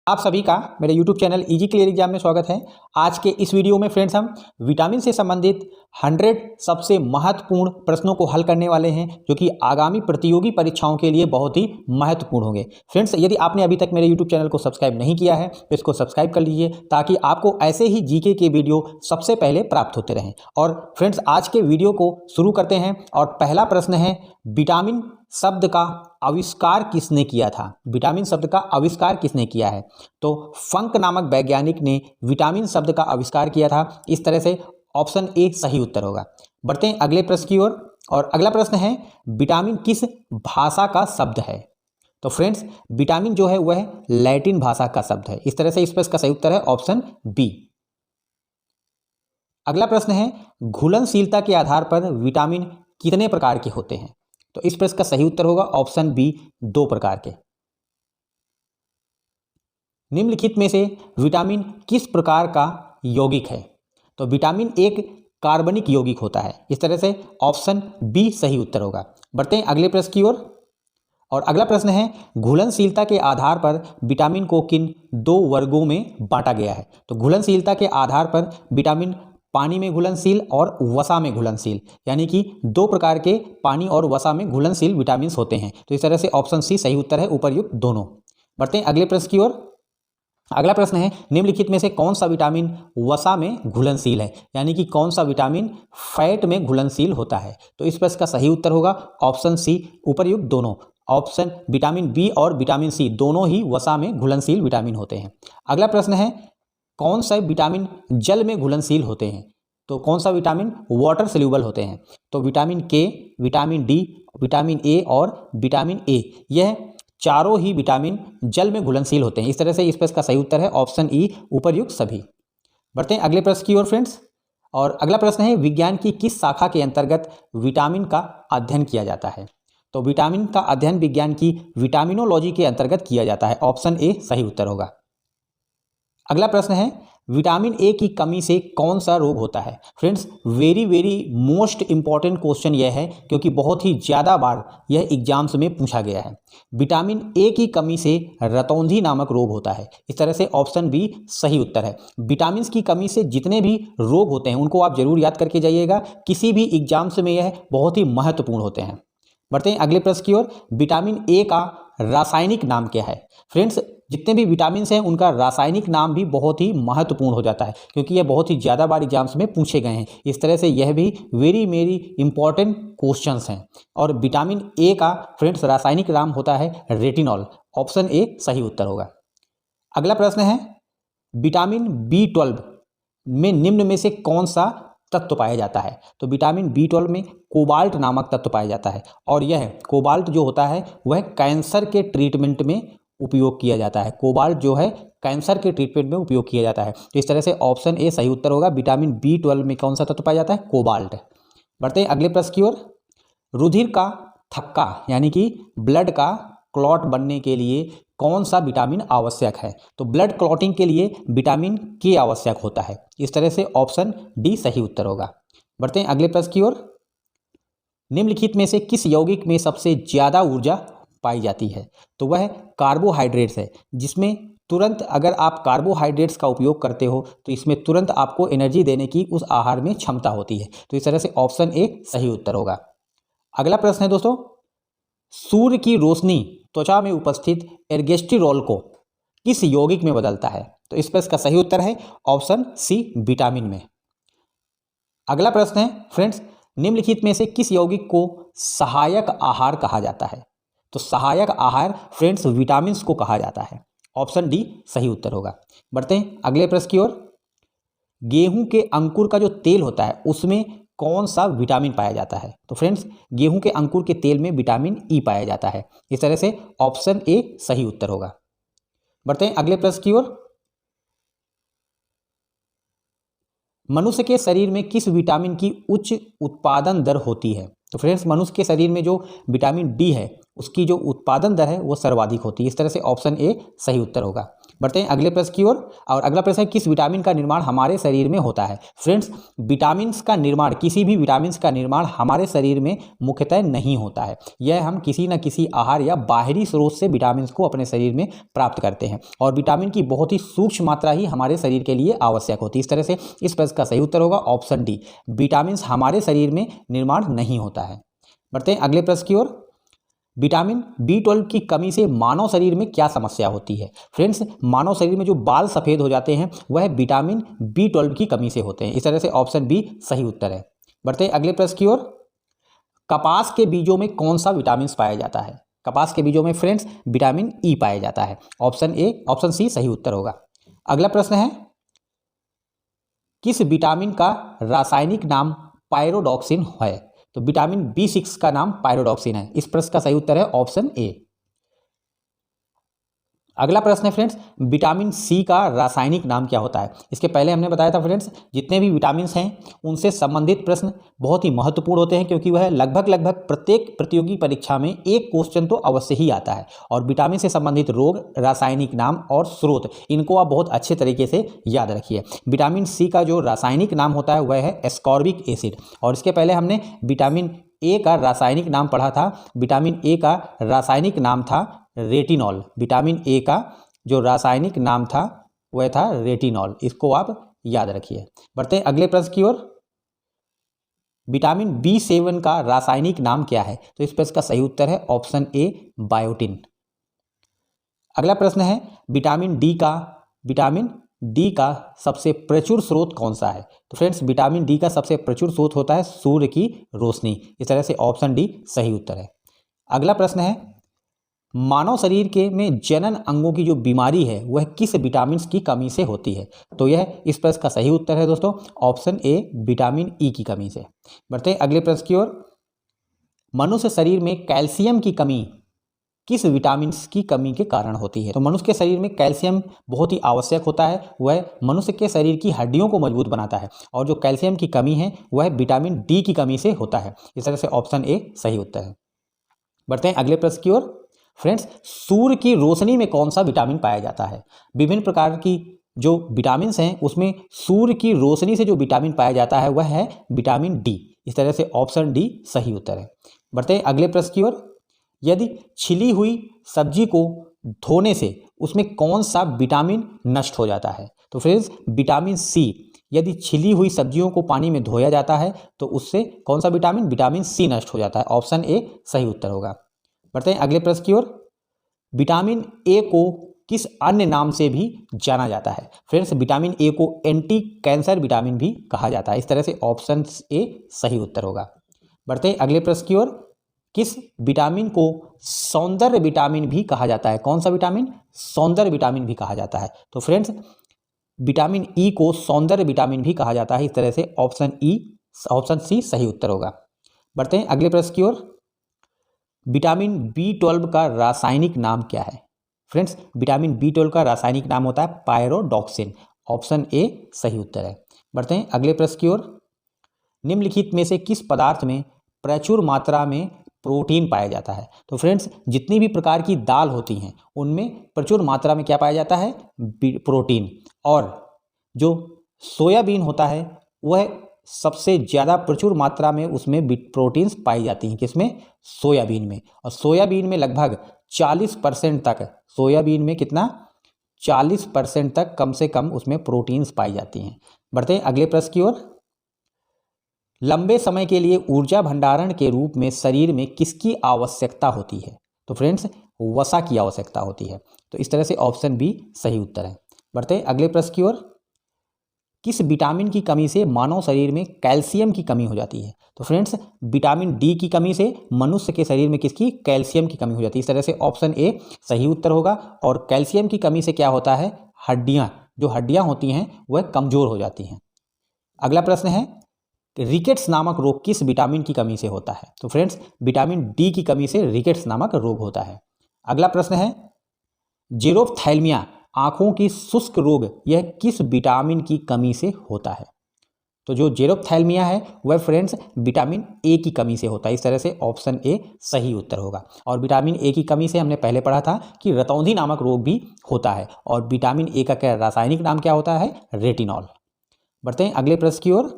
आप सभी का मेरे YouTube channel easy clear exam में स्वागत है। आज के इस वीडियो में फ्रेंड्स हम विटामिन से संबंधित 100 सबसे महत्वपूर्ण प्रश्नों को हल करने वाले हैं, जो कि आगामी प्रतियोगी परीक्षाओं के लिए बहुत ही महत्वपूर्ण होंगे। फ्रेंड्स, यदि आपने अभी तक मेरे YouTube चैनल को सब्सक्राइब नहीं किया है तो इसको सब्सक्राइब कर लीजिए, ताकि आपको ऐसे ही जीके के वीडियो सबसे पहले प्राप्त होते रहें। और फ्रेंड्स, आज के वीडियो को शुरू करते हैं और पहला प्रश्न है, विटामिन शब्द का आविष्कार किसने किया था? विटामिन शब्द का आविष्कार किसने किया है? तो फंक नामक वैज्ञानिक ने विटामिन शब्द का आविष्कार किया था। इस तरह से ऑप्शन ए सही उत्तर होगा। बढ़ते हैं अगले प्रश्न की ओर, और अगला प्रश्न है, विटामिन किस भाषा का शब्द है? तो फ्रेंड्स, विटामिन जो है वह लैटिन भाषा का शब्द है। इस तरह से इस प्रश्न का सही उत्तर है ऑप्शन बी। अगला प्रश्न है, घुलनशीलता के आधार पर विटामिन कितने प्रकार के होते हैं? तो इस प्रश्न का सही उत्तर होगा ऑप्शन बी, 2 प्रकार के। निम्नलिखित में से विटामिन किस प्रकार का यौगिक है? तो विटामिन एक कार्बनिक यौगिक होता है। इस तरह से ऑप्शन बी सही उत्तर होगा। बढ़ते हैं अगले प्रश्न की ओर, और अगला प्रश्न है, घुलनशीलता के आधार पर विटामिन को किन 2 वर्गों में बांटा गया है? तो घुलनशीलता के आधार पर विटामिन पानी में घुलनशील और वसा में घुलनशील, यानी कि 2 प्रकार के पानी और वसा में घुलनशील विटामिन होते हैं। तो इस तरह से ऑप्शन सी सही उत्तर है, उपर्युक्त दोनों। बढ़ते हैं अगले प्रश्न की ओर। अगला प्रश्न है, निम्नलिखित में से कौन सा विटामिन वसा में घुलनशील है? यानी कि कौन सा विटामिन फैट में घुलनशील होता है? तो इस प्रश्न का सही उत्तर होगा ऑप्शन सी, उपर्युक्त दोनों। ऑप्शन विटामिन बी और विटामिन सी दोनों ही वसा में घुलनशील विटामिन होते हैं। अगला प्रश्न है, कौन सा विटामिन जल में घुलनशील होते हैं? तो कौन सा विटामिन वाटर सोल्यूबल होते हैं? तो विटामिन के, विटामिन डी, विटामिन ए और विटामिन ए, यह चारों ही विटामिन जल में घुलनशील होते हैं। इस तरह से इस प्रश्न का सही उत्तर है ऑप्शन ई, उपर्युक्त सभी। बढ़ते हैं अगले प्रश्न की ओर फ्रेंड्स, और अगला प्रश्न है, विज्ञान की किस शाखा के अंतर्गत विटामिन का अध्ययन किया जाता है? तो विटामिन का अध्ययन विज्ञान की विटामिनोलॉजी के अंतर्गत किया जाता है। ऑप्शन ए सही उत्तर होगा। अगला प्रश्न है, विटामिन ए की कमी से कौन सा रोग होता है? Friends, very most important question यह है, क्योंकि बहुत ही ज़्यादा बार यह एग्जाम्स में पूछा गया है। विटामिन ए की कमी से रतौंधी नामक रोग होता है। इस तरह से ऑप्शन बी सही उत्तर है। विटामिन की कमी से जितने भी रोग होते हैं उनको आप जरूर याद करके जाइएगा, किसी भी एग्जाम्स में यह बहुत ही महत्वपूर्ण होते हैं। बढ़ते हैं अगले प्रश्न की ओर, विटामिन ए का रासायनिक नाम क्या है? फ्रेंड्स, जितने भी विटामिन हैं उनका रासायनिक नाम भी बहुत ही महत्वपूर्ण हो जाता है, क्योंकि यह बहुत ही ज़्यादा बार एग्जाम्स में पूछे गए हैं। इस तरह से यह भी वेरी इंपॉर्टेंट क्वेश्चंस हैं। और विटामिन ए का फ्रेंड्स रासायनिक नाम होता है रेटिनॉल। ऑप्शन ए सही उत्तर होगा। अगला प्रश्न है, विटामिन B12 में निम्न में से कौन सा तत्व पाया जाता है? तो विटामिन B12 में कोबाल्ट नामक तत्व पाया जाता है, और यह कोबाल्ट जो होता है वह कैंसर के ट्रीटमेंट में उपयोग किया जाता है। कोबाल्ट जो है कैंसर के ट्रीटमेंट में उपयोग किया जाता है। तो इस तरह से ऑप्शन ए सही उत्तर होगा। विटामिन B12 में कौन सा तत्व पाया जाता है? कोबाल्ट। बढ़ते हैं अगले प्रश्न की ओर, रुधिर का थक्का यानी कि ब्लड का क्लॉट बनने के लिए कौन सा विटामिन आवश्यक है? तो ब्लड क्लॉटिंग के लिए विटामिन के आवश्यक होता है। इस तरह से ऑप्शन डी सही उत्तर होगा। बढ़ते हैं अगले प्रश्न की ओर, निम्नलिखित में से किस यौगिक में सबसे ज्यादा ऊर्जा पाई जाती है? तो वह कार्बोहाइड्रेट्स है, जिसमें तुरंत अगर आप कार्बोहाइड्रेट्स का उपयोग करते हो तो इसमें तुरंत आपको एनर्जी देने की उस आहार में क्षमता होती है। तो इस तरह से ऑप्शन ए सही उत्तर होगा। अगला प्रश्न है दोस्तों, सूर्य की रोशनी त्वचा में उपस्थित एर्गेस्ट्रिरोल को किस यौगिक में बदलता है? तो इस प्रश्न का सही उत्तर है ऑप्शन सी, विटामिन में। अगला प्रश्न है फ्रेंड्स, निम्नलिखित में से किस यौगिक को सहायक आहार कहा जाता है? तो सहायक आहार फ्रेंड्स विटामिन को कहा जाता है। ऑप्शन डी सही उत्तर होगा। बढ़ते हैं अगले प्रश्न की ओर, गेहूं के अंकुर का जो तेल होता है उसमें कौन सा विटामिन पाया जाता है? तो फ्रेंड्स, गेहूं के अंकुर के तेल में विटामिन ई पाया जाता है। इस तरह से ऑप्शन ए सही उत्तर होगा। बढ़ते हैं अगले प्रश्न की ओर, मनुष्य के शरीर में किस विटामिन की उच्च उत्पादन दर होती है? तो फ्रेंड्स, मनुष्य के शरीर में जो विटामिन डी है उसकी जो उत्पादन दर है वो सर्वाधिक होती है। इस तरह से ऑप्शन ए सही उत्तर होगा। बढ़ते हैं अगले प्रश्न की ओर। और अगला प्रश्न है किस विटामिन का निर्माण हमारे शरीर में होता है। फ्रेंड्स, विटामिन का निर्माण, किसी भी विटामिन का निर्माण हमारे शरीर में मुख्यतः नहीं होता है। यह हम किसी न किसी आहार या बाहरी स्रोत से विटामिन को अपने शरीर में प्राप्त करते हैं और विटामिन की बहुत ही सूक्ष्म मात्रा ही हमारे शरीर के लिए आवश्यक होती है। इस तरह से इस प्रश्न का सही उत्तर होगा ऑप्शन डी, विटामिन हमारे शरीर में निर्माण नहीं होता है। बढ़ते हैं अगले प्रश्न की ओर। विटामिन B12 की कमी से मानव शरीर में क्या समस्या होती है। फ्रेंड्स, मानव शरीर में जो बाल सफ़ेद हो जाते हैं वह विटामिन B12 की कमी से होते हैं। इस तरह से ऑप्शन बी सही उत्तर है। बढ़ते हैं अगले प्रश्न की ओर। कपास के बीजों में कौन सा विटामिन पाया जाता है। कपास के बीजों में फ्रेंड्स विटामिन ई पाया जाता है। ऑप्शन सी सही उत्तर होगा। अगला प्रश्न है किस विटामिन का रासायनिक नाम पायरोडॉक्सिन है। तो विटामिन B6 का नाम पायरोडॉक्सिन है। इस प्रश्न का सही उत्तर है ऑप्शन ए। अगला प्रश्न है फ्रेंड्स, विटामिन सी का रासायनिक नाम क्या होता है। इसके पहले हमने बताया था फ्रेंड्स, जितने भी विटामिन हैं उनसे संबंधित प्रश्न बहुत ही महत्वपूर्ण होते हैं क्योंकि वह लगभग प्रत्येक प्रतियोगी परीक्षा में एक क्वेश्चन तो अवश्य ही आता है। और विटामिन से संबंधित रोग, रासायनिक नाम और स्रोत, इनको आप बहुत अच्छे तरीके से याद रखिए। विटामिन सी का जो रासायनिक नाम होता है वह है एस्कॉर्बिक एसिड। और इसके पहले हमने विटामिन ए का रासायनिक नाम पढ़ा था। विटामिन ए का रासायनिक नाम था रेटिनॉल। विटामिन ए का जो रासायनिक नाम था वह था रेटिनॉल। इसको आप याद रखिए। बढ़ते हैं अगले प्रश्न की ओर। विटामिन B7 का रासायनिक नाम क्या है। तो इस प्रश्न का सही उत्तर है ऑप्शन ए बायोटिन। अगला प्रश्न है विटामिन डी का सबसे प्रचुर स्रोत कौन सा है। तो फ्रेंड्स, विटामिन डी का सबसे प्रचुर स्रोत होता है सूर्य की रोशनी। इस तरह से ऑप्शन डी सही उत्तर है। अगला प्रश्न है मानव शरीर के में जनन अंगों की जो बीमारी है वह किस विटामिन की कमी से होती है। तो यह इस प्रश्न का सही उत्तर है दोस्तों ऑप्शन ए विटामिन ई की कमी से। बढ़ते हैं अगले प्रश्न की ओर। मनुष्य शरीर में कैल्शियम की कमी किस विटामिन की कमी के कारण होती है। तो मनुष्य के शरीर में कैल्शियम बहुत ही आवश्यक होता है। वह मनुष्य के शरीर की हड्डियों को मजबूत बनाता है और जो कैल्शियम की कमी है वह विटामिन डी की कमी से होता है। इस तरह से ऑप्शन ए सही उत्तर है। बढ़ते हैं अगले प्रश्न की ओर। फ्रेंड्स, सूर्य की रोशनी में कौन सा विटामिन पाया जाता है। विभिन्न प्रकार की जो विटामिन हैं उसमें सूर्य की रोशनी से जो विटामिन पाया जाता है वह है विटामिन डी। इस तरह से ऑप्शन डी सही उत्तर है। बढ़ते हैं अगले प्रश्न की ओर। यदि छिली हुई सब्जी को धोने से उसमें कौन सा विटामिन नष्ट हो जाता है। तो फ्रेंड्स, विटामिन सी। यदि छिली हुई सब्जियों को पानी में धोया जाता है तो उससे कौन सा विटामिन सी नष्ट हो जाता है। ऑप्शन ए सही उत्तर होगा। बढ़ते हैं अगले प्रश्न की ओर। विटामिन ए को किस अन्य नाम से भी जाना जाता है। फ्रेंड्स, विटामिन ए को एंटी कैंसर विटामिन भी कहा जाता है। इस तरह से ऑप्शन ए सही उत्तर होगा। बढ़ते हैं अगले प्रश्न की ओर। किस विटामिन को सौंदर्य विटामिन भी कहा जाता है। कौन सा विटामिन? सौंदर्य विटामिन भी कहा जाता है। तो फ्रेंड्स, विटामिन ई को सौंदर्य विटामिन भी कहा जाता है। इस तरह से ऑप्शन सी सही उत्तर होगा। बढ़ते हैं अगले प्रश्न की ओर। विटामिन B12 का रासायनिक नाम क्या है। फ्रेंड्स, विटामिन B12 का रासायनिक नाम होता है पायरोडॉक्सिन। ऑप्शन ए सही उत्तर है। बढ़ते हैं अगले प्रश्न की ओर। निम्नलिखित में से किस पदार्थ में प्रचुर मात्रा में प्रोटीन पाया जाता है। तो फ्रेंड्स, जितनी भी प्रकार की दाल होती हैं उनमें प्रचुर मात्रा में क्या पाया जाता है? प्रोटीन। और जो सोयाबीन होता है वह सबसे ज़्यादा प्रचुर मात्रा में उसमें प्रोटीन्स पाई जाती हैं। किसमें? सोयाबीन में। और सोयाबीन में लगभग 40% तक, सोयाबीन में कितना? 40% तक कम से कम उसमें प्रोटीन्स पाई जाती हैं। बढ़ते हैं अगले प्रश्न की ओर। लंबे समय के लिए ऊर्जा भंडारण के रूप में शरीर में किसकी आवश्यकता होती है। तो फ्रेंड्स, वसा की आवश्यकता होती है। तो इस तरह से ऑप्शन बी सही उत्तर है। बढ़ते हैं अगले प्रश्न की ओर। किस विटामिन की कमी से मानव शरीर में कैल्शियम की कमी हो जाती है। तो फ्रेंड्स, विटामिन डी की कमी से मनुष्य के शरीर में किसकी? कैल्शियम की कमी हो जाती है। इस तरह से ऑप्शन ए सही उत्तर होगा। और कैल्शियम की कमी से क्या होता है? जो हड्डियां होती हैं वह कमजोर हो जाती हैं। अगला प्रश्न है रिकेट्स नामक रोग किस विटामिन की कमी से होता है। तो फ्रेंड्स, विटामिन डी की कमी से रिकेट्स नामक रोग होता है। अगला प्रश्न है जेरोफ्थैल्मिया आंखों की शुष्क रोग, यह किस विटामिन की कमी से होता है। तो जो जेरोप्थैल्मिया है वह फ्रेंड्स विटामिन ए की कमी से होता है। इस तरह से ऑप्शन ए सही उत्तर होगा। और विटामिन ए की कमी से हमने पहले पढ़ा था कि रतौंधी नामक रोग भी होता है। और विटामिन ए का क्या रासायनिक नाम क्या होता है? रेटिनॉल। बढ़ते हैं अगले प्रश्न की ओर।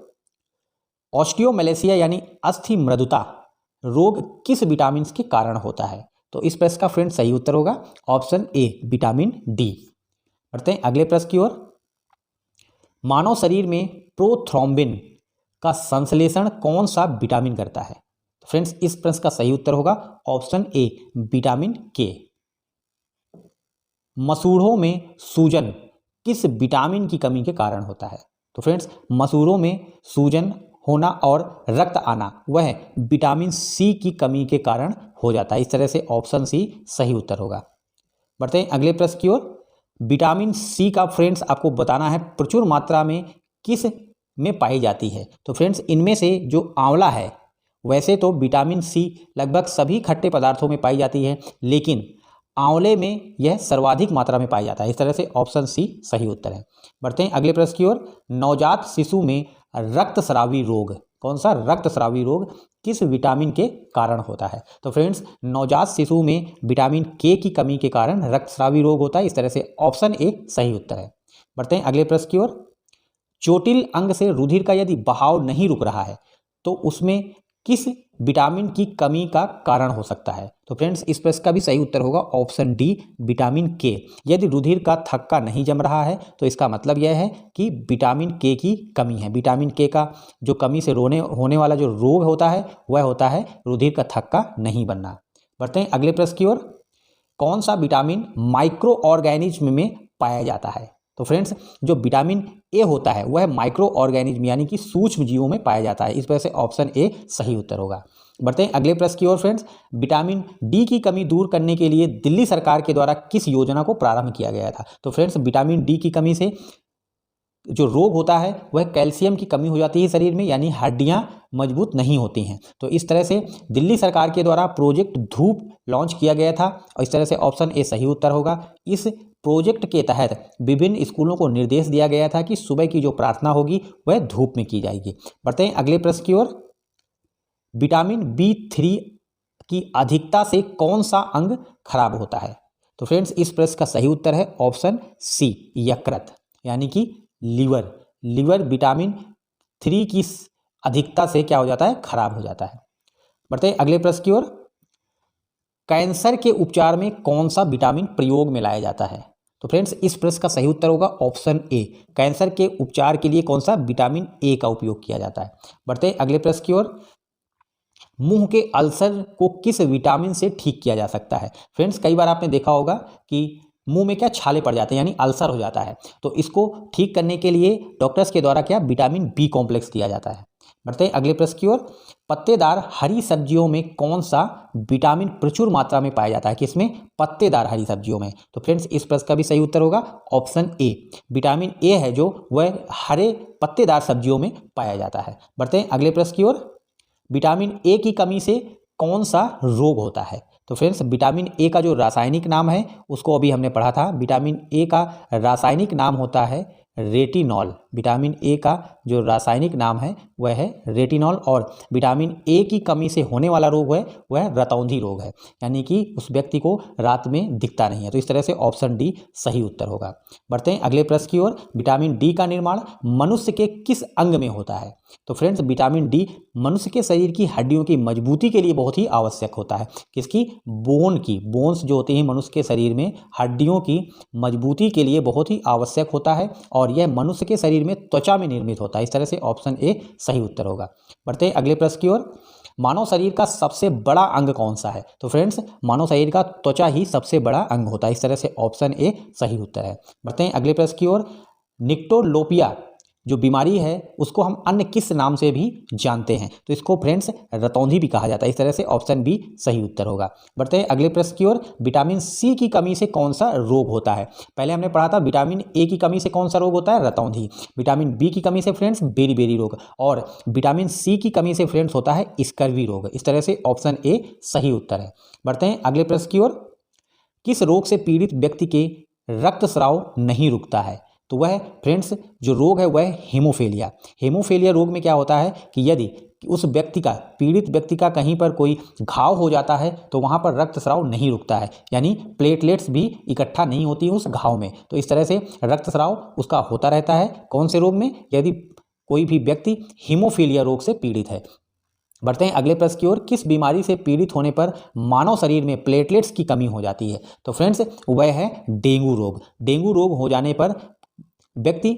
ऑस्टियोमैलेसिया यानी अस्थि मृदुता रोग किस विटामिन के कारण होता है? तो इस प्रश्न का फ्रेंड सही उत्तर होगा ऑप्शन ए विटामिन डी। बढ़ते हैं अगले प्रश्न की ओर। मानव शरीर में प्रोथ्रोम्बिन का संश्लेषण कौन सा विटामिन करता है? फ्रेंड्स इस प्रश्न का सही उत्तर होगा ऑप्शन ए विटामिन के। मसूड़ों में सूजन किस विटामिन की कमी के कारण होता है? तो फ्रेंड्स मसूड़ों में सूजन होना और रक्त आना वह विटामिन सी की कमी के कारण हो जाता है। इस तरह से ऑप्शन सी सही उत्तर होगा। बढ़ते हैं अगले प्रश्न की ओर। विटामिन सी का फ्रेंड्स आपको बताना है प्रचुर मात्रा में किस में पाई जाती है? तो फ्रेंड्स इनमें से जो आंवला है, वैसे तो विटामिन सी लगभग सभी खट्टे पदार्थों में पाई जाती है, लेकिन आंवले में यह सर्वाधिक मात्रा में पाया जाता है। इस तरह से ऑप्शन सी सही उत्तर है। बढ़ते हैं अगले प्रश्न की ओर। नवजात शिशु में रक्तस्रावी रोग, कौन सा रक्तस्रावी रोग किस विटामिन के कारण होता है? तो फ्रेंड्स नवजात शिशु में विटामिन के की कमी के कारण रक्तस्रावी रोग होता है। इस तरह से ऑप्शन ए सही उत्तर है। बढ़ते हैं अगले प्रश्न की ओर। चोटिल अंग से रुधिर का यदि बहाव नहीं रुक रहा है तो उसमें किस विटामिन की कमी का कारण हो सकता है? तो फ्रेंड्स इस प्रश्न का भी सही उत्तर होगा ऑप्शन डी विटामिन के। यदि रुधिर का थक्का नहीं जम रहा है तो इसका मतलब यह है कि विटामिन के की कमी है। विटामिन के का जो कमी से होने वाला जो रोग होता है वह होता है रुधिर का थक्का नहीं बनना। बढ़ते हैं अगले प्रश्न की ओर। कौन सा विटामिन माइक्रो ऑर्गेनिज्म में पाया जाता है? तो फ्रेंड्स जो विटामिन ए होता है वह माइक्रो ऑर्गेनिज्म यानी कि सूक्ष्म जीवों में पाया जाता है। इस वजह से ऑप्शन ए सही उत्तर होगा। बढ़ते हैं अगले प्रश्न की ओर फ्रेंड्स। विटामिन डी की कमी दूर करने के लिए दिल्ली सरकार के द्वारा किस योजना को प्रारंभ किया गया था? तो फ्रेंड्स विटामिन डी की कमी से जो रोग होता है वह कैल्शियम की कमी हो जाती है शरीर में, यानी हड्डियां मजबूत नहीं होती हैं। तो इस तरह से दिल्ली सरकार के द्वारा प्रोजेक्ट धूप लॉन्च किया गया था और इस तरह से ऑप्शन ए सही उत्तर होगा। इस प्रोजेक्ट के तहत विभिन्न स्कूलों को निर्देश दिया गया था कि सुबह की जो प्रार्थना होगी वह धूप में की जाएगी। बढ़ते हैं अगले प्रश्न की ओर। विटामिन B3 की अधिकता से कौन सा अंग खराब होता है? तो फ्रेंड्स इस प्रश्न का सही उत्तर है ऑप्शन सी यकृत, यानी कि लीवर। लीवर विटामिन 3 की अधिकता से क्या हो जाता है? खराब हो जाता है। बढ़ते हैं अगले प्रश्न की ओर। कैंसर के उपचार में कौन सा विटामिन प्रयोग में लाया जाता है? तो फ्रेंड्स इस प्रश्न का सही उत्तर होगा ऑप्शन ए। कैंसर के उपचार के लिए कौन सा विटामिन ए का उपयोग किया जाता है। बढ़ते हैं अगले प्रश्न की ओर। मुंह के अल्सर को किस विटामिन से ठीक किया जा सकता है? फ्रेंड्स कई बार आपने देखा होगा कि मुंह में क्या छाले पड़ जाते हैं, यानी अल्सर हो जाता है, तो इसको ठीक करने के लिए डॉक्टर्स के द्वारा क्या विटामिन बी कॉम्प्लेक्स दिया जाता है। बढ़ते हैं अगले प्रश्न की ओर। पत्तेदार हरी सब्जियों में कौन सा विटामिन प्रचुर मात्रा में पाया जाता है? किसमें? पत्तेदार हरी सब्जियों में। तो फ्रेंड्स इस प्रश्न का भी सही उत्तर होगा ऑप्शन ए। विटामिन ए है जो वह हरे पत्तेदार सब्जियों में पाया जाता है। बढ़ते हैं अगले प्रश्न की ओर। विटामिन ए की कमी से कौन सा रोग होता है? तो फ्रेंड्स विटामिन ए का जो रासायनिक नाम है उसको अभी हमने पढ़ा था। विटामिन ए का रासायनिक नाम होता है रेटिनॉल। विटामिन ए का जो रासायनिक नाम है वह है रेटिनॉल। और विटामिन ए की कमी से होने वाला रोग है वह रतौंधी रोग है, यानी कि उस व्यक्ति को रात में दिखता नहीं है। तो इस तरह से ऑप्शन डी सही उत्तर होगा। बढ़ते हैं अगले प्रश्न की ओर। विटामिन डी का निर्माण मनुष्य के किस अंग में होता है? तो फ्रेंड्स विटामिन डी मनुष्य के शरीर की हड्डियों की मजबूती के लिए बहुत ही आवश्यक होता है। किसकी? बोन की। बोन्स जो होते हैं मनुष्य के शरीर में हड्डियों की मजबूती के लिए बहुत ही आवश्यक होता है और यह मनुष्य के शरीर में त्वचा में निर्मित होता है। इस तरह से ऑप्शन ए सही उत्तर होगा। बढ़ते हैं अगले प्रश्न की ओर। मानव शरीर का सबसे बड़ा अंग कौन सा है? तो फ्रेंड्स मानव शरीर का त्वचा ही सबसे बड़ा अंग होता है। इस तरह से ऑप्शन ए सही उत्तर है। बढ़ते हैं अगले प्रश्न की ओर। निक्टोलोपिया जो बीमारी है उसको हम अन्य किस नाम से भी जानते हैं? तो इसको फ्रेंड्स रतौंधी भी कहा जाता है। इस तरह से ऑप्शन बी सही उत्तर होगा। बढ़ते हैं अगले प्रश्न की ओर। विटामिन सी की कमी से कौन सा रोग होता है? पहले हमने पढ़ा था विटामिन ए की कमी से कौन सा रोग होता है? रतौंधी। विटामिन बी की कमी से फ्रेंड्स बेरी रोग और विटामिन सी की कमी से फ्रेंड्स होता है स्कर्वी रोग। इस तरह से ऑप्शन ए सही उत्तर है। बढ़ते हैं अगले प्रश्न की ओर। किस रोग से पीड़ित व्यक्ति के रक्तस्राव नहीं रुकता है? तो वह फ्रेंड्स जो रोग है वह हेमोफीलिया। हेमोफीलिया रोग में क्या होता है कि यदि उस व्यक्ति का, पीड़ित व्यक्ति का कहीं पर कोई घाव हो जाता है तो वहाँ पर रक्तस्राव नहीं रुकता है, यानी प्लेटलेट्स भी इकट्ठा नहीं होती उस घाव में। तो इस तरह से रक्तस्राव उसका होता रहता है। कौन से रोग में? यदि कोई भी व्यक्ति हीमोफीलिया रोग से पीड़ित है। बढ़ते हैं अगले प्रश्न की ओर। किस बीमारी से पीड़ित होने पर मानव शरीर में प्लेटलेट्स की कमी हो जाती है? तो फ्रेंड्स वह है डेंगू रोग। डेंगू रोग हो जाने पर व्यक्ति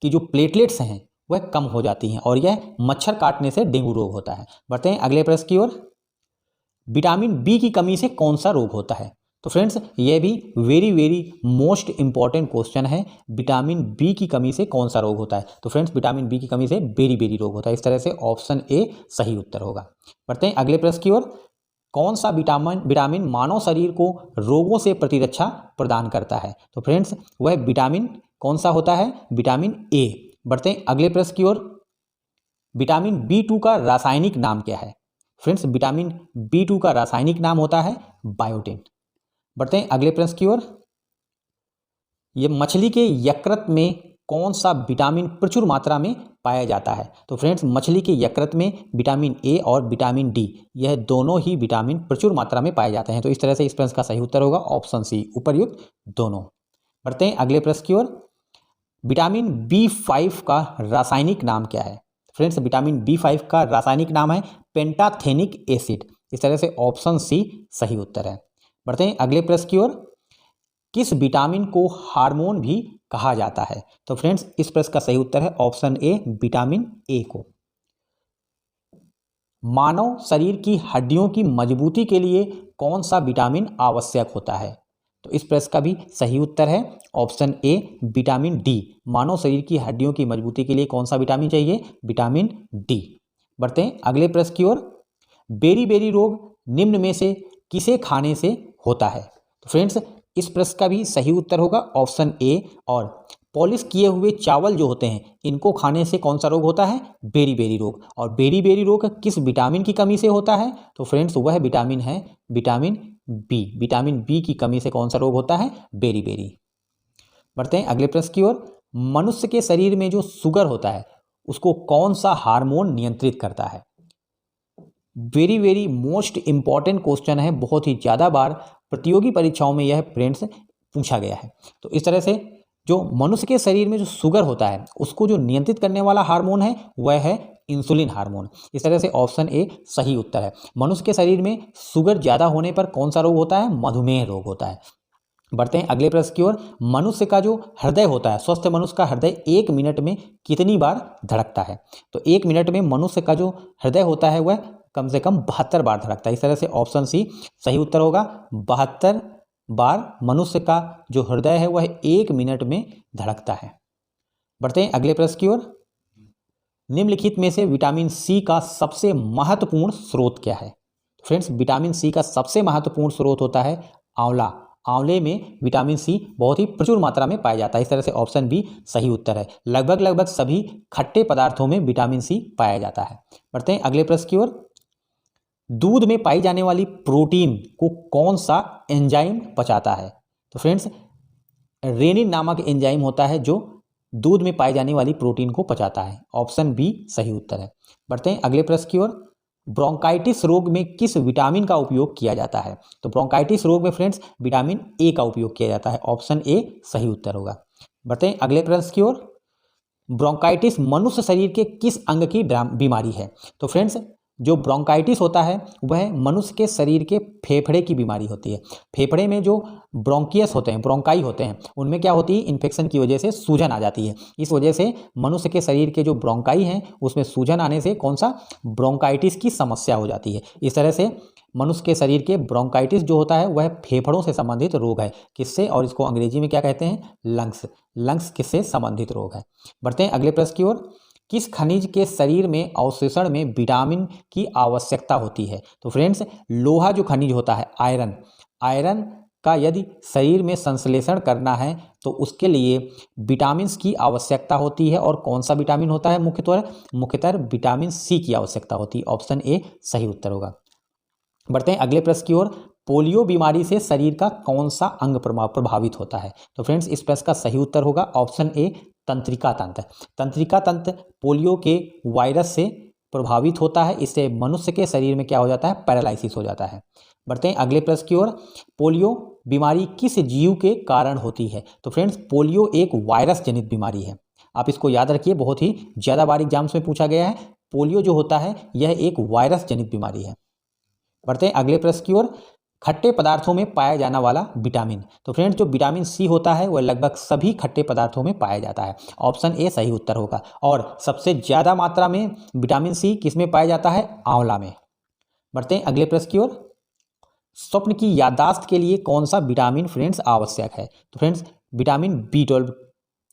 की जो प्लेटलेट्स हैं वह कम हो जाती हैं और यह मच्छर काटने से डेंगू रोग होता है। बढ़ते हैं अगले प्रश्न की ओर। विटामिन बी की कमी से कौन सा रोग होता है? तो फ्रेंड्स यह भी वेरी मोस्ट इंपॉर्टेंट क्वेश्चन है। विटामिन बी की कमी से कौन सा रोग होता है? तो फ्रेंड्स विटामिन बी की कमी से बेरी रोग होता है। इस तरह से ऑप्शन ए सही उत्तर होगा। बढ़ते हैं अगले प्रश्न की ओर। कौन सा विटामिन मानव शरीर को रोगों से प्रतिरक्षा प्रदान करता है? तो फ्रेंड्स वह विटामिन कौन सा होता है? Vitamin A. बढ़ते हैं अगले प्रश्न की ओर। विटामिन B2 का रासायनिक नाम क्या है? फ्रेंड्स विटामिन B2 का रासायनिक नाम होता है बायोटिन। बढ़ते हैं अगले प्रश्न की ओर। ये मछली के यकृत में कौन सा विटामिन प्रचुर मात्रा में पाया जाता है? तो फ्रेंड्स मछली के यकृत में विटामिन ए और विटामिन डी, यह दोनों ही विटामिन प्रचुर मात्रा में पाए जाते हैं। तो इस तरह से इस प्रश्न का सही उत्तर होगा ऑप्शन सी, उपर्युक्त दोनों। बढ़ते हैं अगले प्रश्न की ओर। विटामिन B5 का रासायनिक नाम क्या है? फ्रेंड्स विटामिन B5 का रासायनिक नाम है पेंटाथेनिक एसिड। इस तरह से ऑप्शन सी सही उत्तर है। बढ़ते हैं अगले प्रश्न की ओर। किस विटामिन को हार्मोन भी कहा जाता है? तो फ्रेंड्स इस प्रश्न का सही उत्तर है ऑप्शन ए, विटामिन ए को। मानव शरीर की हड्डियों की मजबूती के लिए कौन सा विटामिन आवश्यक होता है? तो इस प्रश्न का भी सही उत्तर है ऑप्शन ए, विटामिन डी। मानव शरीर की हड्डियों की मजबूती के लिए कौन सा विटामिन चाहिए? Vitamin D. बढ़ते हैं अगले प्रश्न की ओर। बेरी रोग निम्न में से किसे खाने से होता है? तो फ्रेंड्स इस प्रश्न का भी सही उत्तर होगा ऑप्शन ए। और पॉलिश किए हुए चावल जो होते हैं इनको खाने से कौन सा रोग होता है? बेरी रोग। और बेरी रोग किस विटामिन की कमी से होता है? तो फ्रेंड्स वह विटामिन है विटामिन बी। विटामिन बी की कमी से कौन सा रोग होता है? बेरी। बढ़ते हैं अगले प्रश्न की ओर। मनुष्य के शरीर में जो शुगर होता है उसको कौन सा हार्मोन नियंत्रित करता है? वेरी मोस्ट इंपॉर्टेंट क्वेश्चन है। बहुत ही ज़्यादा बार प्रतियोगी परीक्षाओं में यह फ्रेंड्स पूछा गया है। तो इस तरह से जो मनुष्य के शरीर में जो शुगर होता है उसको जो नियंत्रित करने वाला हार्मोन है वह है इंसुलिन हार्मोन। इस तरह से ऑप्शन ए सही उत्तर है। मनुष्य के शरीर में शुगर ज़्यादा होने पर कौन सा रोग होता है? मधुमेह रोग होता है। बढ़ते हैं अगले प्रश्न की ओर। मनुष्य का जो हृदय होता है, स्वस्थ मनुष्य का हृदय 1 मिनट में कितनी बार धड़कता है? तो 1 मिनट में मनुष्य का जो हृदय होता है वह कम से कम 72 बार धड़कता है। इस तरह से ऑप्शन सी सही उत्तर होगा। 72 बार मनुष्य का जो हृदय है वह 1 मिनट में धड़कता है। बढ़ते हैं अगले प्रश्न की ओर। निम्नलिखित में से विटामिन सी का सबसे महत्वपूर्ण स्रोत क्या है? फ्रेंड्स विटामिन सी का सबसे महत्वपूर्ण स्रोत होता है आंवला। आंवले में विटामिन सी बहुत ही प्रचुर मात्रा में पाया जाता है। इस तरह से ऑप्शन बी सही उत्तर है। लगभग सभी खट्टे पदार्थों में विटामिन सी पाया जाता है। बढ़ते हैं अगले प्रश्न की ओर। दूध में पाई जाने वाली प्रोटीन को कौन सा एंजाइम पचाता है? तो फ्रेंड्स रेनिन नामक एंजाइम होता है जो दूध में पाई जाने वाली प्रोटीन को पचाता है। ऑप्शन बी सही उत्तर है। बढ़ते हैं अगले प्रश्न की ओर। ब्रोंकाइटिस रोग में किस विटामिन का उपयोग किया जाता है? तो ब्रोंकाइटिस रोग में फ्रेंड्स विटामिन ए का उपयोग किया जाता है। ऑप्शन ए सही उत्तर होगा। बढ़ते हैं अगले प्रश्न की ओर। ब्रोंकाइटिस मनुष्य शरीर के किस अंग की बीमारी है? तो फ्रेंड्स जो ब्रोंकाइटिस होता है वह मनुष्य के शरीर के फेफड़े की बीमारी होती है। फेफड़े में जो ब्रोंकियस होते हैं, ब्रोंकाई होते हैं, उनमें क्या होती है? इन्फेक्शन की वजह से सूजन आ जाती है। इस वजह से मनुष्य के शरीर के जो ब्रोंकाई हैं उसमें सूजन आने से कौन सा? ब्रोंकाइटिस की समस्या हो जाती है। इस तरह से मनुष्य के शरीर के ब्रोंकाइटिस जो होता है वह फेफड़ों से संबंधित रोग है। किससे? और इसको अंग्रेजी में क्या कहते हैं? लंग्स किससे संबंधित रोग है। बढ़ते हैं अगले प्रश्न की ओर। किस खनिज के शरीर में अवशोषण में विटामिन की आवश्यकता होती है? तो फ्रेंड्स लोहा जो खनिज होता है आयरन का यदि शरीर में संश्लेषण करना है तो उसके लिए विटामिन की आवश्यकता होती है। और कौन सा विटामिन होता है? मुख्यतः विटामिन सी की आवश्यकता होती है। ऑप्शन ए सही उत्तर होगा। बढ़ते हैं अगले प्रश्न की ओर। पोलियो बीमारी से शरीर का कौन सा अंग प्रभावित होता है? तो फ्रेंड्स इस प्रश्न का सही उत्तर होगा ऑप्शन ए, तंत्रिका तंत्र। तंत्रिका तंत्र पोलियो के वायरस से प्रभावित होता है, इससे मनुष्य के शरीर में क्या हो जाता है? पैरालिसिस हो जाता है। बढ़ते हैं अगले प्रश्न की ओर। पोलियो बीमारी किस जीव के कारण होती है? तो फ्रेंड्स पोलियो एक वायरस जनित बीमारी है, आप इसको याद रखिए, बहुत ही ज़्यादा बार एग्जाम्स में पूछा गया है। पोलियो जो होता है यह एक वायरस जनित बीमारी है। बढ़ते हैं अगले प्रश्न की ओर। खट्टे पदार्थों में पाया जाने वाला विटामिन। तो फ्रेंड्स जो विटामिन सी होता है वह लगभग सभी खट्टे पदार्थों में पाया जाता है, ऑप्शन ए सही उत्तर होगा। और सबसे ज़्यादा मात्रा में विटामिन सी किस में पाया जाता है? आंवला में। बढ़ते हैं अगले प्रश्न की ओर। स्वप्न की याददाश्त के लिए कौन सा विटामिन फ्रेंड्स आवश्यक है? तो friends vitamin B12,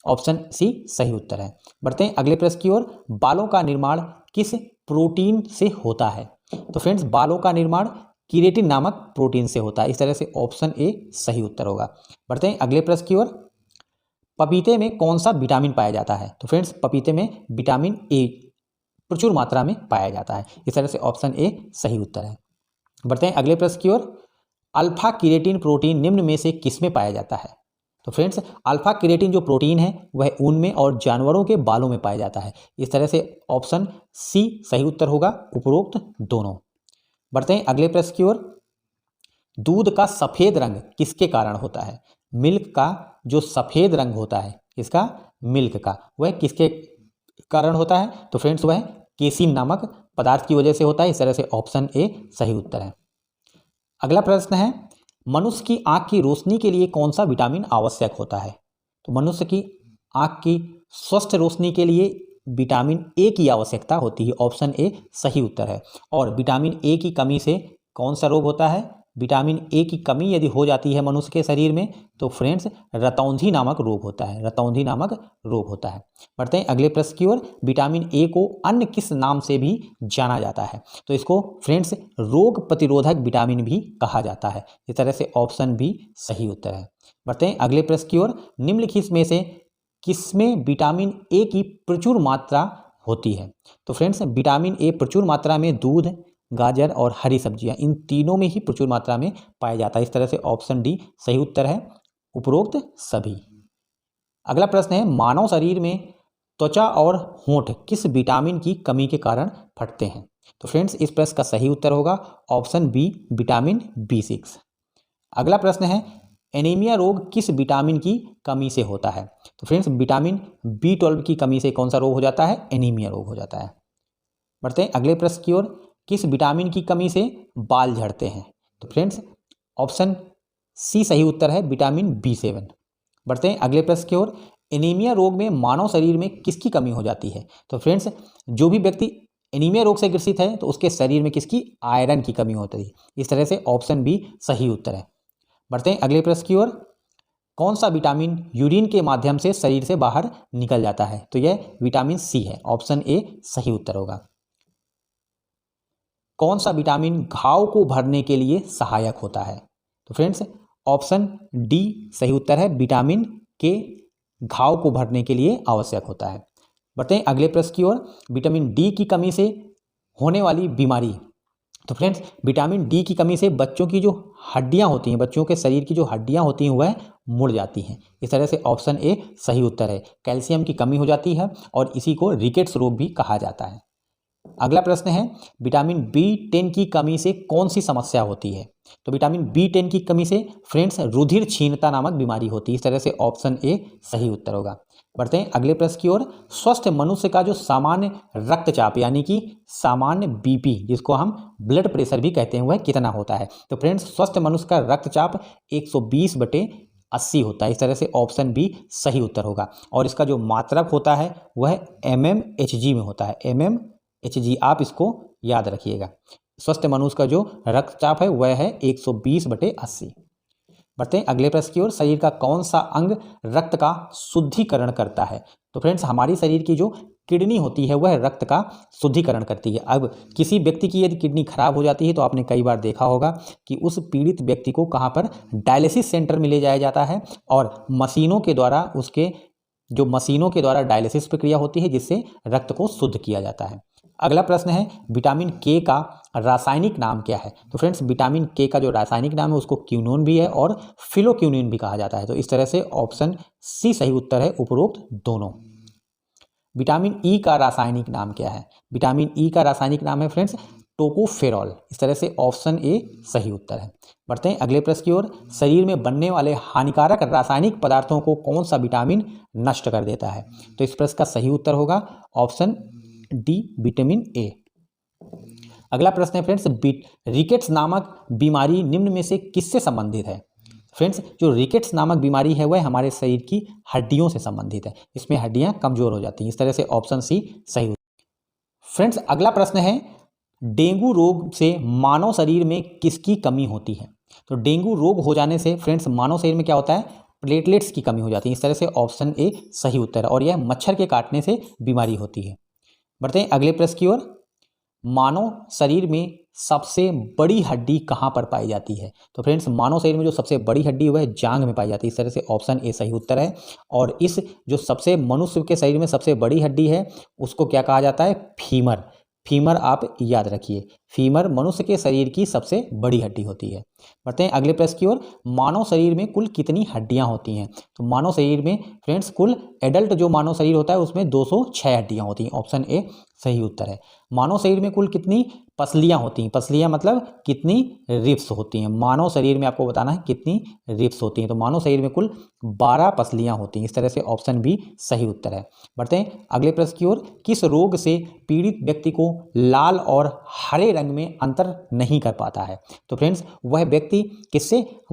option C सही उत्तर है। बढ़ते हैं अगले प्रश्न की ओर। बालों का निर्माण किस प्रोटीन से होता है? तो फ्रेंड्स बालों का निर्माण कीरेटिन नामक प्रोटीन से होता है, इस तरह से ऑप्शन ए सही उत्तर होगा। बढ़ते हैं अगले प्रश्न की ओर। पपीते में कौन सा विटामिन पाया जाता है? तो फ्रेंड्स पपीते में विटामिन ए प्रचुर मात्रा में पाया जाता है, इस तरह से ऑप्शन ए सही उत्तर है। बढ़ते हैं अगले प्रश्न की ओर। अल्फा कीरेटिन प्रोटीन निम्न में से किस में पाया जाता है? तो फ्रेंड्स अल्फा कीरेटिन जो प्रोटीन है वह ऊन में और जानवरों के बालों में पाया जाता है, इस तरह से ऑप्शन सी सही उत्तर होगा, उपरोक्त दोनों। बढ़ते हैं अगले प्रश्न की ओर। दूध का सफ़ेद रंग किसके कारण होता है? मिल्क का जो सफ़ेद रंग होता है, इसका मिल्क का, वह किसके कारण होता है? तो फ्रेंड्स वह केसिन नामक पदार्थ की वजह से होता है, इस तरह से ऑप्शन ए सही उत्तर है। अगला प्रश्न है, मनुष्य की आंख की रोशनी के लिए कौन सा विटामिन आवश्यक होता है? तो मनुष्य की आंख की स्वस्थ रोशनी के लिए विटामिन ए की आवश्यकता होती है, ऑप्शन ए सही उत्तर है। और विटामिन ए की कमी से कौन सा रोग होता है? विटामिन ए की कमी यदि हो जाती है मनुष्य के शरीर में तो फ्रेंड्स रतौंधी नामक रोग होता है, रतौंधी नामक रोग होता है। बढ़ते हैं अगले प्रश्न की ओर। विटामिन ए को अन्य किस नाम से भी जाना जाता है? तो इसको फ्रेंड्स रोग प्रतिरोधक विटामिन भी कहा जाता है, इस तरह से ऑप्शन बी सही उत्तर है। बढ़ते हैं अगले प्रश्न की ओर। निम्नलिखित में से किसमें विटामिन ए की प्रचुर मात्रा होती है? तो फ्रेंड्स विटामिन ए प्रचुर मात्रा में दूध, गाजर और हरी सब्जियां, इन तीनों में ही प्रचुर मात्रा में पाया जाता है, इस तरह से ऑप्शन डी सही उत्तर है, उपरोक्त सभी। अगला प्रश्न है, मानव शरीर में त्वचा और होंठ किस विटामिन की कमी के कारण फटते हैं? तो फ्रेंड्स इस प्रश्न का सही उत्तर होगा ऑप्शन बी, विटामिन B6। अगला प्रश्न है, एनीमिया रोग किस विटामिन की कमी से होता है? तो फ्रेंड्स विटामिन B12 की कमी से कौन सा रोग हो जाता है? एनीमिया रोग हो जाता है। बढ़ते हैं अगले प्रश्न की ओर। किस विटामिन की कमी से बाल झड़ते हैं? तो फ्रेंड्स ऑप्शन सी सही उत्तर है, विटामिन B7। बढ़ते हैं अगले प्रश्न की ओर। एनीमिया रोग में मानव शरीर में किसकी कमी हो जाती है? तो फ्रेंड्स जो भी व्यक्ति एनीमिया रोग से ग्रसित है तो उसके शरीर में किसकी? आयरन की कमी होती है, इस तरह से ऑप्शन बी सही उत्तर है। बढ़ते हैं अगले प्रश्न की ओर। कौन सा विटामिन यूरिन के माध्यम से शरीर से बाहर निकल जाता है? तो यह विटामिन सी है, ऑप्शन ए सही उत्तर होगा। कौन सा विटामिन घाव को भरने के लिए सहायक होता है? तो फ्रेंड्स ऑप्शन डी सही उत्तर है, विटामिन के घाव को भरने के लिए आवश्यक होता है। बढ़ते हैं अगले प्रश्न की ओर। विटामिन डी की कमी से होने वाली बीमारी। तो फ्रेंड्स विटामिन डी की कमी से बच्चों की जो हड्डियां होती हैं, बच्चों के शरीर की जो हड्डियां होती हैं वह मुड़ जाती हैं, इस तरह से ऑप्शन ए सही उत्तर है। कैल्शियम की कमी हो जाती है और इसी को रिकेट्स रोग भी कहा जाता है। अगला प्रश्न है, विटामिन B10 की कमी से कौन सी समस्या होती है? तो विटामिन B10 की कमी से फ्रेंड्स रुधिर क्षीणता नामक बीमारी होती है, इस तरह से ऑप्शन ए सही उत्तर होगा। बढ़ते हैं अगले प्रश्न की ओर। स्वस्थ मनुष्य का जो सामान्य रक्तचाप यानी कि सामान्य BP, जिसको हम ब्लड प्रेशर भी कहते हैं, वह कितना होता है? तो फ्रेंड्स स्वस्थ मनुष्य का रक्तचाप 120/80 होता है, इस तरह से ऑप्शन बी सही उत्तर होगा। और इसका जो मात्रक होता है वह mmHg में होता है, mmHg, आप इसको याद रखिएगा। स्वस्थ मनुष्य का जो रक्तचाप है वह है 120/80। बढ़ते हैं अगले प्रश्न की ओर। शरीर का कौन सा अंग रक्त का शुद्धिकरण करता है? तो फ्रेंड्स हमारी शरीर की जो किडनी होती है वह रक्त का शुद्धिकरण करती है। अब किसी व्यक्ति की यदि किडनी खराब हो जाती है तो आपने कई बार देखा होगा कि उस पीड़ित व्यक्ति को कहाँ पर डायलिसिस सेंटर में ले जाया जाता है और मशीनों के द्वारा डायलिसिस प्रक्रिया होती है जिससे रक्त को शुद्ध किया जाता है। अगला प्रश्न है विटामिन के का रासायनिक नाम क्या है। तो फ्रेंड्स विटामिन के का जो रासायनिक नाम है उसको क्यूनोन भी है और फिलोक्यूनिन भी कहा जाता है। तो इस तरह से ऑप्शन सी सही उत्तर है उपरोक्त दोनों। विटामिन ई का रासायनिक नाम क्या है। विटामिन ई का रासायनिक नाम है फ्रेंड्स टोकोफेरॉल। इस तरह से ऑप्शन ए सही उत्तर है। बढ़ते हैं अगले प्रश्न की ओर। शरीर में बनने वाले हानिकारक रासायनिक पदार्थों को कौन सा विटामिन नष्ट कर देता है। तो इस प्रश्न का सही उत्तर होगा ऑप्शन डी विटामिन ए। अगला प्रश्न है फ्रेंड्स रिकेट्स नामक बीमारी निम्न में से किससे संबंधित है। फ्रेंड्स जो रिकेट्स नामक बीमारी है वह हमारे शरीर की हड्डियों से संबंधित है। इसमें हड्डियां कमजोर हो जाती हैं। इस तरह से ऑप्शन सी सही उत्तर। फ्रेंड्स अगला प्रश्न है डेंगू रोग से मानव शरीर में किसकी कमी होती है। तो डेंगू रोग हो जाने से फ्रेंड्स मानव शरीर में क्या होता है, प्लेटलेट्स की कमी हो जाती है। इस तरह से ऑप्शन ए सही उत्तर है और यह मच्छर के काटने से बीमारी होती है। बढ़ते हैं अगले प्रश्न की ओर। मानव शरीर में सबसे बड़ी हड्डी कहाँ पर पाई जाती है। तो फ्रेंड्स मानव शरीर में जो सबसे बड़ी हड्डी है वह जांघ में पाई जाती है। इस तरह से ऑप्शन ए सही उत्तर है। और इस जो सबसे मनुष्य के शरीर में सबसे बड़ी हड्डी है उसको क्या कहा जाता है, फीमर। फीमर आप याद रखिए, फीमर मनुष्य के शरीर की सबसे बड़ी हड्डी होती है। बढ़ते हैं अगले प्रश्न की ओर। मानव शरीर में कुल कितनी हड्डियां होती हैं। तो मानव शरीर में फ्रेंड्स कुल एडल्ट जो मानव शरीर होता है उसमें 206 हड्डियां होती हैं। ऑप्शन ए सही उत्तर है। मानव शरीर में कुल कितनी पसलियां होती हैं। पसलियां मतलब कितनी रिब्स होती हैं। मानव शरीर में आपको बताना है कितनी रिब्स होती हैं। तो मानव शरीर में कुल 12 पसलियां होती हैं। इस तरह से ऑप्शन बी सही उत्तर है। बढ़ते हैं अगले प्रश्न की ओर। किस रोग से पीड़ित व्यक्ति को लाल और हरे रंग में अंतर नहीं कर पाता है। तो फ्रेंड्स वह व्यक्ति किससे